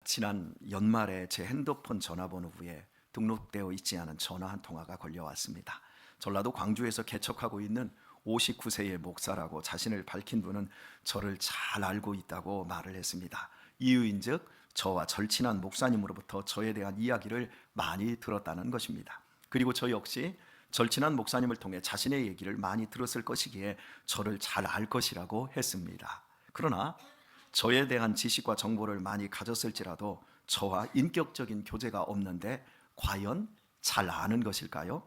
지난 연말에 제 핸드폰 전화번호부에 등록되어 있지 않은 전화 한 통화가 걸려왔습니다. 전라도 광주에서 개척하고 있는 59세의 목사라고 자신을 밝힌 분은 저를 잘 알고 있다고 말을 했습니다. 이유인즉 저와 절친한 목사님으로부터 저에 대한 이야기를 많이 들었다는 것입니다. 그리고 저 역시 절친한 목사님을 통해 자신의 얘기를 많이 들었을 것이기에 저를 잘 알 것이라고 했습니다. 그러나 저에 대한 지식과 정보를 많이 가졌을지라도 저와 인격적인 교제가 없는데 과연 잘 아는 것일까요?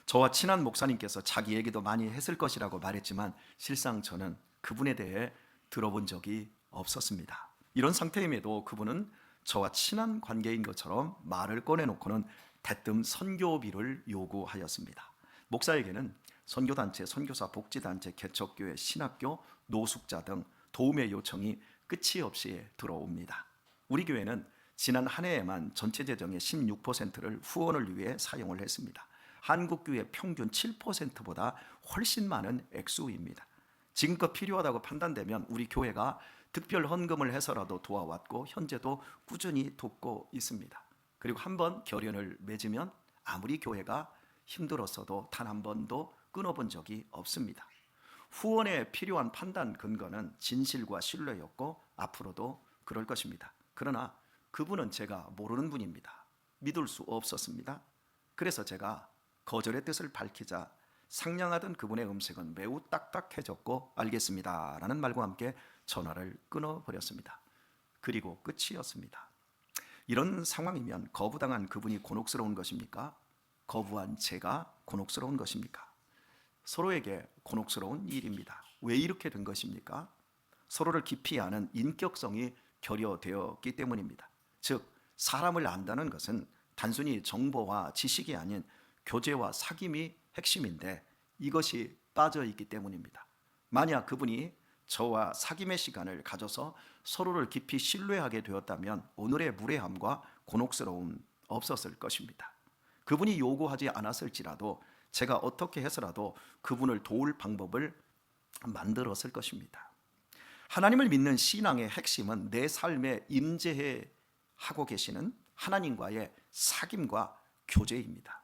저와 친한 목사님께서 자기 얘기도 많이 했을 것이라고 말했지만 실상 저는 그분에 대해 들어본 적이 없었습니다. 이런 상태임에도 그분은 저와 친한 관계인 것처럼 말을 꺼내놓고는 대뜸 선교비를 요구하였습니다. 목사에게는 선교단체, 선교사, 복지단체, 개척교회, 신학교, 노숙자 등 도움의 요청이 끝이 없이 들어옵니다. 우리 교회는 지난 한 해에만 전체 재정의 16%를 후원을 위해 사용을 했습니다. 한국교회 평균 7%보다 훨씬 많은 액수입니다. 지금껏 필요하다고 판단되면 우리 교회가 특별 헌금을 해서라도 도와왔고 현재도 꾸준히 돕고 있습니다. 그리고 한번 결연을 맺으면 아무리 교회가 힘들었어도 단 한 번도 끊어본 적이 없습니다. 후원에 필요한 판단 근거는 진실과 신뢰였고 앞으로도 그럴 것입니다. 그러나 그분은 제가 모르는 분입니다. 믿을 수 없었습니다. 그래서 제가 거절의 뜻을 밝히자 상냥하던 그분의 음색은 매우 딱딱해졌고 알겠습니다 라는 말과 함께 전화를 끊어버렸습니다. 그리고 끝이었습니다. 이런 상황이면 거부당한 그분이 곤혹스러운 것입니까? 거부한 제가 곤혹스러운 것입니까? 서로에게 곤혹스러운 일입니다. 왜 이렇게 된 것입니까? 서로를 깊이 아는 인격성이 결여되었기 때문입니다. 즉 사람을 안다는 것은 단순히 정보와 지식이 아닌 교제와 사귐이 핵심인데 이것이 빠져있기 때문입니다. 만약 그분이 저와 사귐의 시간을 가져서 서로를 깊이 신뢰하게 되었다면 오늘의 무례함과 곤혹스러움 없었을 것입니다. 그분이 요구하지 않았을지라도 제가 어떻게 해서라도 그분을 도울 방법을 만들었을 것입니다. 하나님을 믿는 신앙의 핵심은 내 삶에 임재해 하고 계시는 하나님과의 사귐과 교제입니다.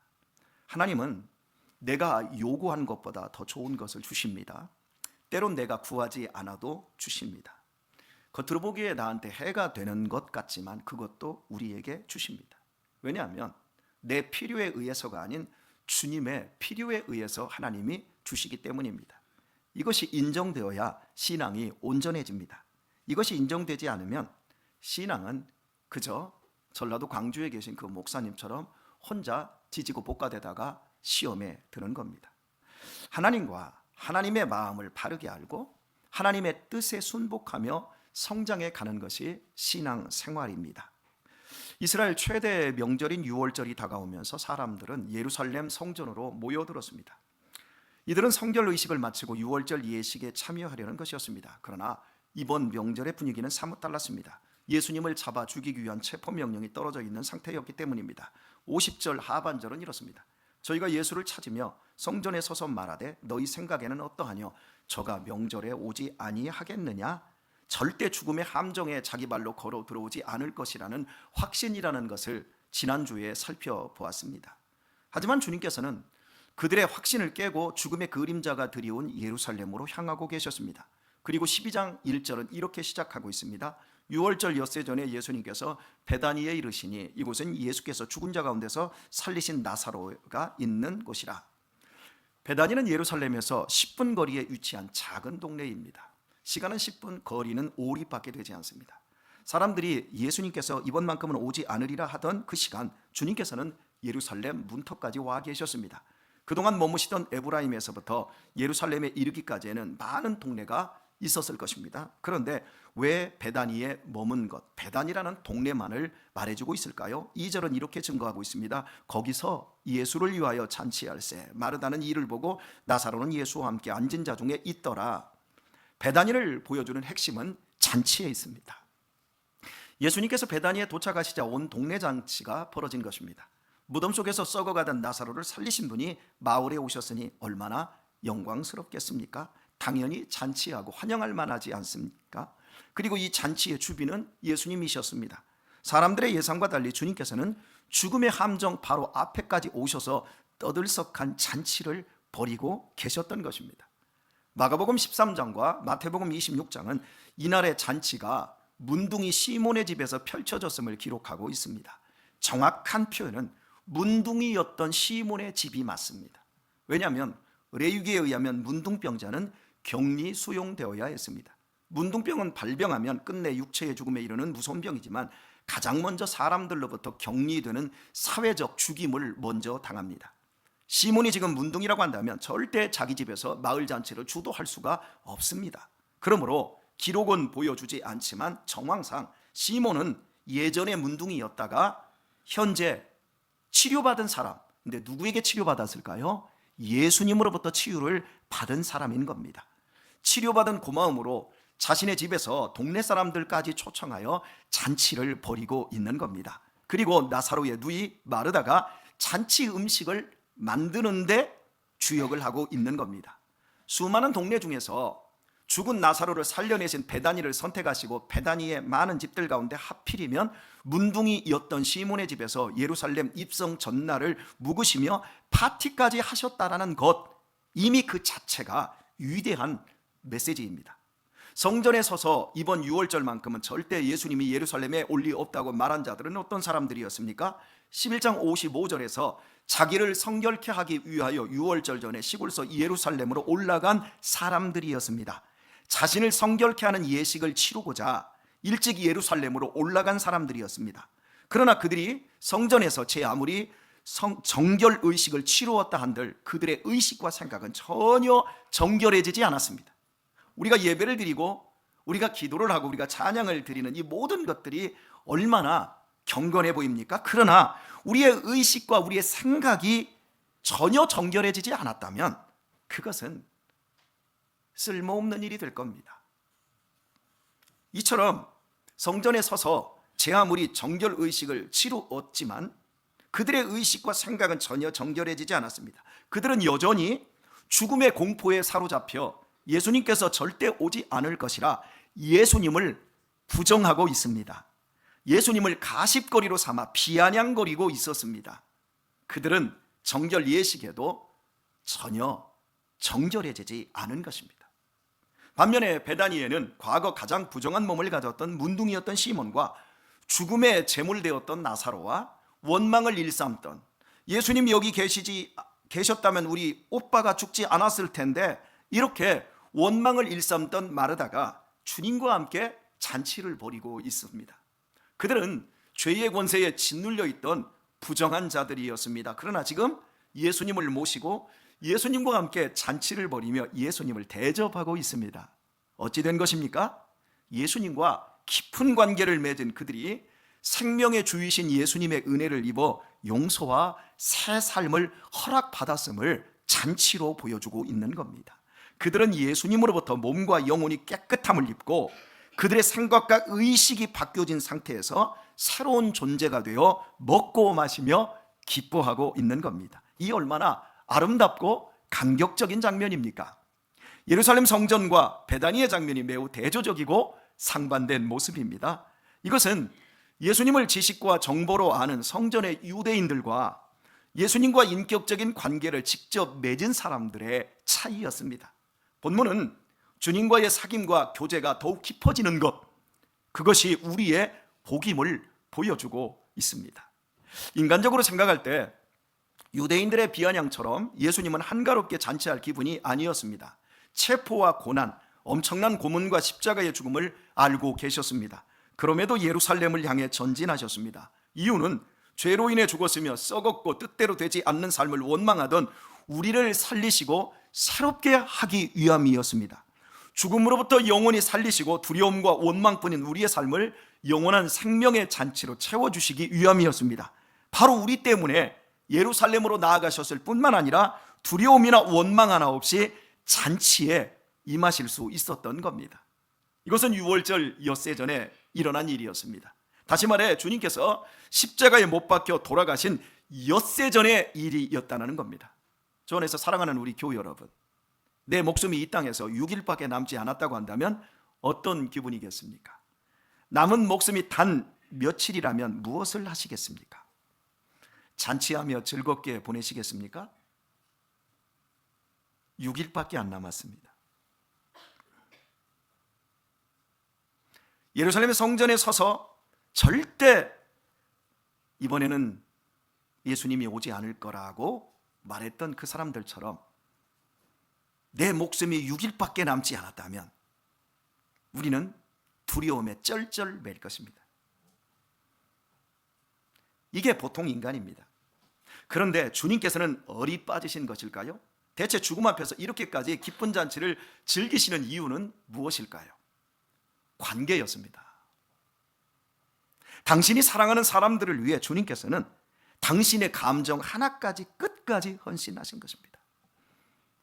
하나님은 내가 요구한 것보다 더 좋은 것을 주십니다. 때론 내가 구하지 않아도 주십니다. 겉으로 보기에 나한테 해가 되는 것 같지만 그것도 우리에게 주십니다. 왜냐하면 내 필요에 의해서가 아닌 주님의 필요에 의해서 하나님이 주시기 때문입니다. 이것이 인정되어야 신앙이 온전해집니다. 이것이 인정되지 않으면 신앙은 그저 전라도 광주에 계신 그 목사님처럼 혼자 지지고 볶아대다가 시험에 드는 겁니다. 하나님과 하나님의 마음을 바르게 알고 하나님의 뜻에 순복하며 성장해 가는 것이 신앙 생활입니다. 이스라엘 최대 명절인 유월절이 다가오면서 사람들은 예루살렘 성전으로 모여들었습니다. 이들은 성결 의식을 마치고 유월절 예식에 참여하려는 것이었습니다. 그러나 이번 명절의 분위기는 사뭇 달랐습니다. 예수님을 잡아 죽이기 위한 체포명령이 떨어져 있는 상태였기 때문입니다. 50절 하반절은 이렇습니다. 저희가 예수를 찾으며 성전에 서서 말하되 너희 생각에는 어떠하뇨? 저가 명절에 오지 아니하겠느냐? 절대 죽음의 함정에 자기 발로 걸어 들어오지 않을 것이라는 확신이라는 것을 지난주에 살펴보았습니다. 하지만 주님께서는 그들의 확신을 깨고 죽음의 그림자가 드리운 예루살렘으로 향하고 계셨습니다. 그리고 12장 1절은 이렇게 시작하고 있습니다. 6월절 엿새 전에 예수님께서 베다니에 이르시니 이곳은 예수께서 죽은 자 가운데서 살리신 나사로가 있는 곳이라. 베다니는 예루살렘에서 10분 거리에 위치한 작은 동네입니다. 시간은 10분, 거리는 5리밖에 되지 않습니다. 사람들이 예수님께서 이번만큼은 오지 않으리라 하던 그 시간 주님께서는 예루살렘 문턱까지 와 계셨습니다. 그동안 머무시던 에브라임에서부터 예루살렘에 이르기까지에는 많은 동네가 있었을 것입니다. 그런데 왜 베다니에 머문 것, 베다니라는 동네만을 말해주고 있을까요? 2절은 이렇게 증거하고 있습니다. 거기서 예수를 위하여 잔치할세 마르다는 이를 보고 나사로는 예수와 함께 앉은 자 중에 있더라. 베다니를 보여주는 핵심은 잔치에 있습니다. 예수님께서 베다니에 도착하시자 온 동네 잔치가 벌어진 것입니다. 무덤 속에서 썩어가던 나사로를 살리신 분이 마을에 오셨으니 얼마나 영광스럽겠습니까? 당연히 잔치하고 환영할 만하지 않습니까? 그리고 이 잔치의 주비는 예수님이셨습니다. 사람들의 예상과 달리 주님께서는 죽음의 함정 바로 앞에까지 오셔서 떠들썩한 잔치를 벌이고 계셨던 것입니다. 마가복음 13장과 마태복음 26장은 이날의 잔치가 문둥이 시몬의 집에서 펼쳐졌음을 기록하고 있습니다. 정확한 표현은 문둥이였던 시몬의 집이 맞습니다. 왜냐하면 레위기에 의하면 문둥병자는 격리 수용되어야 했습니다. 문둥병은 발병하면 끝내 육체의 죽음에 이르는 무서운 병이지만 가장 먼저 사람들로부터 격리되는 사회적 죽임을 먼저 당합니다. 시몬이 지금 문둥이라고 한다면 절대 자기 집에서 마을 잔치를 주도할 수가 없습니다. 그러므로 기록은 보여주지 않지만 정황상 시몬은 예전에 문둥이였다가 현재 치료받은 사람, 근데 누구에게 치료받았을까요? 예수님으로부터 치유를 받은 사람인 겁니다. 치료받은 고마움으로 자신의 집에서 동네 사람들까지 초청하여 잔치를 벌이고 있는 겁니다. 그리고 나사로의 누이 마르다가 잔치 음식을 만드는데 주역을 하고 있는 겁니다. 수많은 동네 중에서 죽은 나사로를 살려내신 베다니를 선택하시고 베다니의 많은 집들 가운데 하필이면 문둥이였던 시몬의 집에서 예루살렘 입성 전날을 묵으시며 파티까지 하셨다라는 것, 이미 그 자체가 위대한 메시지입니다. 성전에 서서 이번 6월절만큼은 절대 예수님이 예루살렘에 올 리 없다고 말한 자들은 어떤 사람들이었습니까? 11장 55절에서 자기를 성결케 하기 위하여 6월절 전에 시골서 예루살렘으로 올라간 사람들이었습니다. 자신을 성결케 하는 예식을 치르고자 일찍 예루살렘으로 올라간 사람들이었습니다. 그러나 그들이 성전에서 제 아무리 정결 의식을 치루었다 한들 그들의 의식과 생각은 전혀 정결해지지 않았습니다. 우리가 예배를 드리고 우리가 기도를 하고 우리가 찬양을 드리는 이 모든 것들이 얼마나 경건해 보입니까? 그러나 우리의 의식과 우리의 생각이 전혀 정결해지지 않았다면 그것은 쓸모없는 일이 될 겁니다. 이처럼 성전에 서서 제 아무리 정결 의식을 치루었지만 그들의 의식과 생각은 전혀 정결해지지 않았습니다. 그들은 여전히 죽음의 공포에 사로잡혀 예수님께서 절대 오지 않을 것이라 예수님을 부정하고 있습니다. 예수님을 가십거리로 삼아 비아냥거리고 있었습니다. 그들은 정결 예식에도 전혀 정결해지지 않은 것입니다. 반면에 베다니에는 과거 가장 부정한 몸을 가졌던 문둥이였던 시몬과 죽음의 제물되었던 나사로와 원망을 일삼던, 예수님이 여기 계셨다면 우리 오빠가 죽지 않았을 텐데, 이렇게 원망을 일삼던 마르다가 주님과 함께 잔치를 벌이고 있습니다. 그들은 죄의 권세에 짓눌려 있던 부정한 자들이었습니다. 그러나 지금 예수님을 모시고 예수님과 함께 잔치를 벌이며 예수님을 대접하고 있습니다. 어찌 된 것입니까? 예수님과 깊은 관계를 맺은 그들이 생명의 주이신 예수님의 은혜를 입어 용서와 새 삶을 허락받았음을 잔치로 보여주고 있는 겁니다. 그들은 예수님으로부터 몸과 영혼이 깨끗함을 입고 그들의 생각과 의식이 바뀌어진 상태에서 새로운 존재가 되어 먹고 마시며 기뻐하고 있는 겁니다. 이 얼마나 아름답고 감격적인 장면입니까? 예루살렘 성전과 베다니의 장면이 매우 대조적이고 상반된 모습입니다. 이것은 예수님을 지식과 정보로 아는 성전의 유대인들과 예수님과 인격적인 관계를 직접 맺은 사람들의 차이였습니다. 본문은 주님과의 사귐과 교제가 더욱 깊어지는 것, 그것이 우리의 복임을 보여주고 있습니다. 인간적으로 생각할 때 유대인들의 비아냥처럼 예수님은 한가롭게 잔치할 기분이 아니었습니다. 체포와 고난, 엄청난 고문과 십자가의 죽음을 알고 계셨습니다. 그럼에도 예루살렘을 향해 전진하셨습니다. 이유는 죄로 인해 죽었으며 썩었고 뜻대로 되지 않는 삶을 원망하던 우리를 살리시고 새롭게 하기 위함이었습니다. 죽음으로부터 영원히 살리시고 두려움과 원망뿐인 우리의 삶을 영원한 생명의 잔치로 채워주시기 위함이었습니다. 바로 우리 때문에 예루살렘으로 나아가셨을 뿐만 아니라 두려움이나 원망 하나 없이 잔치에 임하실 수 있었던 겁니다. 이것은 6월절 엿새 전에 일어난 일이었습니다. 다시 말해 주님께서 십자가에 못 박혀 돌아가신 엿새 전의 일이었다는 겁니다. 주 안에서 사랑하는 우리 교회 여러분, 내 목숨이 이 땅에서 6일밖에 남지 않았다고 한다면 어떤 기분이겠습니까? 남은 목숨이 단 며칠이라면 무엇을 하시겠습니까? 잔치하며 즐겁게 보내시겠습니까? 6일밖에 안 남았습니다. 예루살렘 성전에 서서 절대 이번에는 예수님이 오지 않을 거라고 말했던 그 사람들처럼 내 목숨이 6일밖에 남지 않았다면 우리는 두려움에 쩔쩔맬 것입니다. 이게 보통 인간입니다. 그런데 주님께서는 얼이 빠지신 것일까요? 대체 죽음 앞에서 이렇게까지 기쁜 잔치를 즐기시는 이유는 무엇일까요? 관계였습니다. 당신이 사랑하는 사람들을 위해 주님께서는 당신의 감정 하나까지 끝까지 헌신하신 것입니다.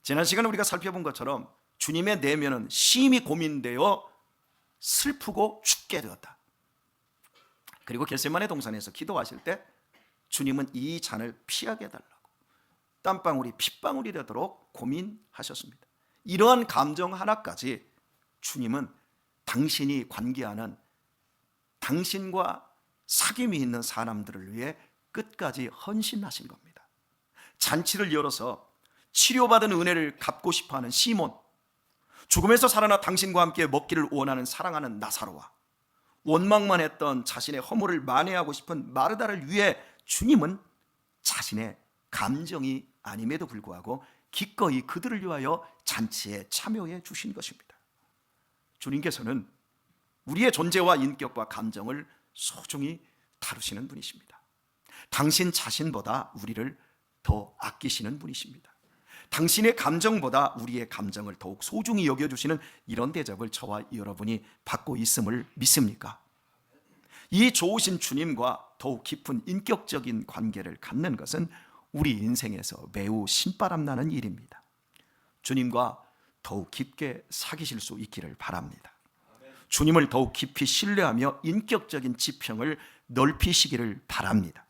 지난 시간에 우리가 살펴본 것처럼 주님의 내면은 심히 고민되어 슬프고 죽게 되었다. 그리고 겟세마네 동산에서 기도하실 때 주님은 이 잔을 피하게 해달라고 땀방울이 핏방울이 되도록 고민하셨습니다. 이러한 감정 하나까지 주님은 당신이 관계하는 당신과 사귐이 있는 사람들을 위해 끝까지 헌신하신 겁니다. 잔치를 열어서 치료받은 은혜를 갚고 싶어하는 시몬, 죽음에서 살아나 당신과 함께 먹기를 원하는 사랑하는 나사로와 원망만 했던 자신의 허물을 만회하고 싶은 마르다를 위해 주님은 자신의 감정이 아님에도 불구하고 기꺼이 그들을 위하여 잔치에 참여해 주신 것입니다. 주님께서는 우리의 존재와 인격과 감정을 소중히 다루시는 분이십니다. 당신 자신보다 우리를 더 아끼시는 분이십니다. 당신의 감정보다 우리의 감정을 더욱 소중히 여겨주시는 이런 대접을 저와 여러분이 받고 있음을 믿습니까? 이 좋으신 주님과 더욱 깊은 인격적인 관계를 갖는 것은 우리 인생에서 매우 신바람나는 일입니다. 주님과 더욱 깊게 사귀실 수 있기를 바랍니다. 주님을 더욱 깊이 신뢰하며 인격적인 지평을 넓히시기를 바랍니다.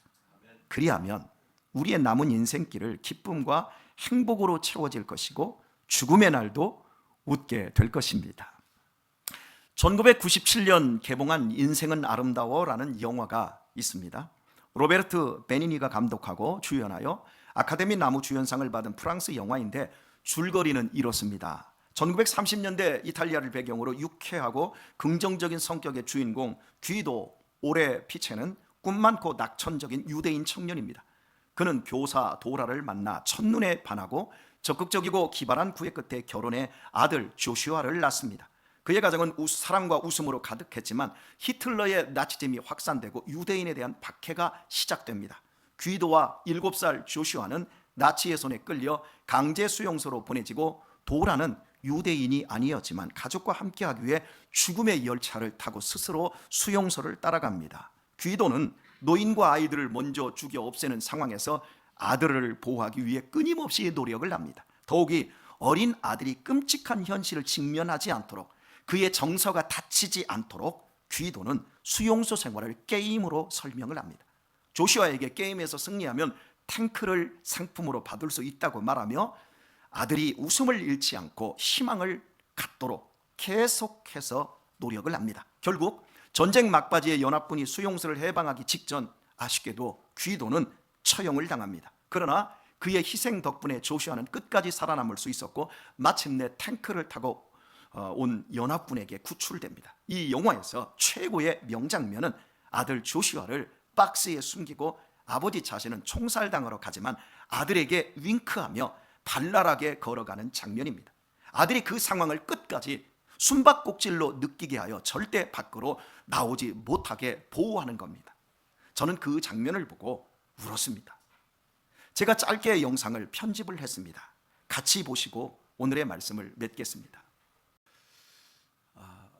그리하면 우리의 남은 인생길을 기쁨과 행복으로 채워질 것이고 죽음의 날도 웃게 될 것입니다. 1997년 개봉한 인생은 아름다워라는 영화가 있습니다. 로베르트 베니니가 감독하고 주연하여 아카데미 나무주연상을 받은 프랑스 영화인데 줄거리는 이렇습니다. 1930년대 이탈리아를 배경으로 유쾌하고 긍정적인 성격의 주인공 귀도 오레 피체는 꿈 많고 낙천적인 유대인 청년입니다. 그는 교사 도라를 만나 첫눈에 반하고 적극적이고 기발한 구애 끝에 결혼해 아들 조슈아를 낳습니다. 그의 가정은 사랑과 웃음으로 가득했지만 히틀러의 나치즘이 확산되고 유대인에 대한 박해가 시작됩니다. 귀도와 7살 조슈아는 나치의 손에 끌려 강제 수용소로 보내지고 도라는 유대인이 아니었지만 가족과 함께하기 위해 죽음의 열차를 타고 스스로 수용소를 따라갑니다. 귀도는 노인과 아이들을 먼저 죽여 없애는 상황에서 아들을 보호하기 위해 끊임없이 노력을 합니다. 더욱이 어린 아들이 끔찍한 현실을 직면하지 않도록 그의 정서가 다치지 않도록 귀도는 수용소 생활을 게임으로 설명을 합니다. 조슈아에게 게임에서 승리하면 탱크를 상품으로 받을 수 있다고 말하며 아들이 웃음을 잃지 않고 희망을 갖도록 계속해서 노력을 합니다. 결국 전쟁 막바지에 연합군이 수용소를 해방하기 직전 아쉽게도 귀도는 처형을 당합니다. 그러나 그의 희생 덕분에 조슈아는 끝까지 살아남을 수 있었고 마침내 탱크를 타고 온 연합군에게 구출됩니다. 이 영화에서 최고의 명장면은 아들 조슈아를 박스에 숨기고 아버지 자신은 총살당하러 가지만 아들에게 윙크하며 발랄하게 걸어가는 장면입니다. 아들이 그 상황을 끝까지 숨바꼭질로 느끼게 하여 절대 밖으로 나오지 못하게 보호하는 겁니다. 저는 그 장면을 보고 울었습니다. 제가 짧게 영상을 편집을 했습니다. 같이 보시고 오늘의 말씀을 맺겠습니다.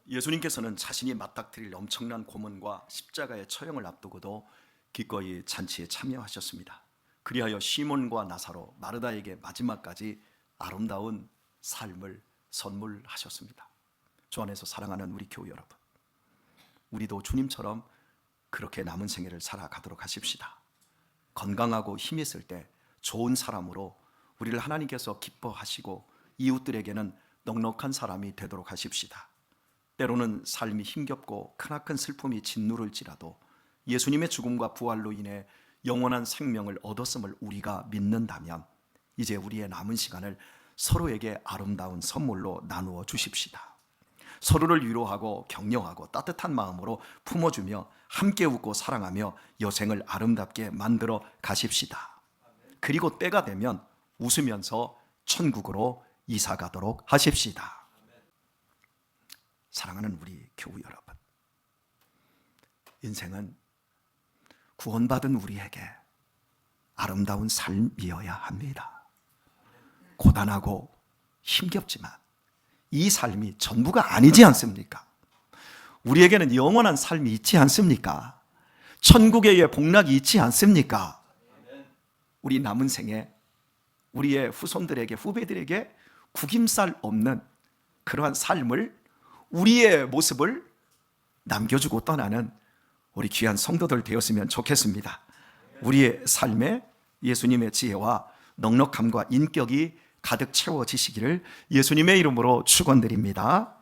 예수님께서는 자신이 맞닥뜨릴 엄청난 고문과 십자가의 처형을 앞두고도 기꺼이 잔치에 참여하셨습니다. 그리하여 시몬과 나사로, 마르다에게 마지막까지 아름다운 삶을 선물하셨습니다. 주 안에서 사랑하는 우리 교회 여러분, 우리도 주님처럼 그렇게 남은 생애를 살아가도록 하십시다. 건강하고 힘 있을 때 좋은 사람으로 우리를 하나님께서 기뻐하시고 이웃들에게는 넉넉한 사람이 되도록 하십시다. 때로는 삶이 힘겹고 크나큰 슬픔이 짓누를지라도 예수님의 죽음과 부활로 인해 영원한 생명을 얻었음을 우리가 믿는다면 이제 우리의 남은 시간을 서로에게 아름다운 선물로 나누어 주십시다. 서로를 위로하고 격려하고 따뜻한 마음으로 품어주며 함께 웃고 사랑하며 여생을 아름답게 만들어 가십시다. 그리고 때가 되면 웃으면서 천국으로 이사 가도록 하십시다. 사랑하는 우리 교우 여러분, 인생은 구원받은 우리에게 아름다운 삶이어야 합니다. 고단하고 힘겹지만 이 삶이 전부가 아니지 않습니까? 우리에게는 영원한 삶이 있지 않습니까? 천국의 복락이 있지 않습니까? 우리 남은 생에 우리의 후손들에게, 후배들에게 구김살 없는 그러한 삶을, 우리의 모습을 남겨주고 떠나는 우리 귀한 성도들 되었으면 좋겠습니다. 우리의 삶에 예수님의 지혜와 넉넉함과 인격이 가득 채워지시기를 예수님의 이름으로 축원드립니다.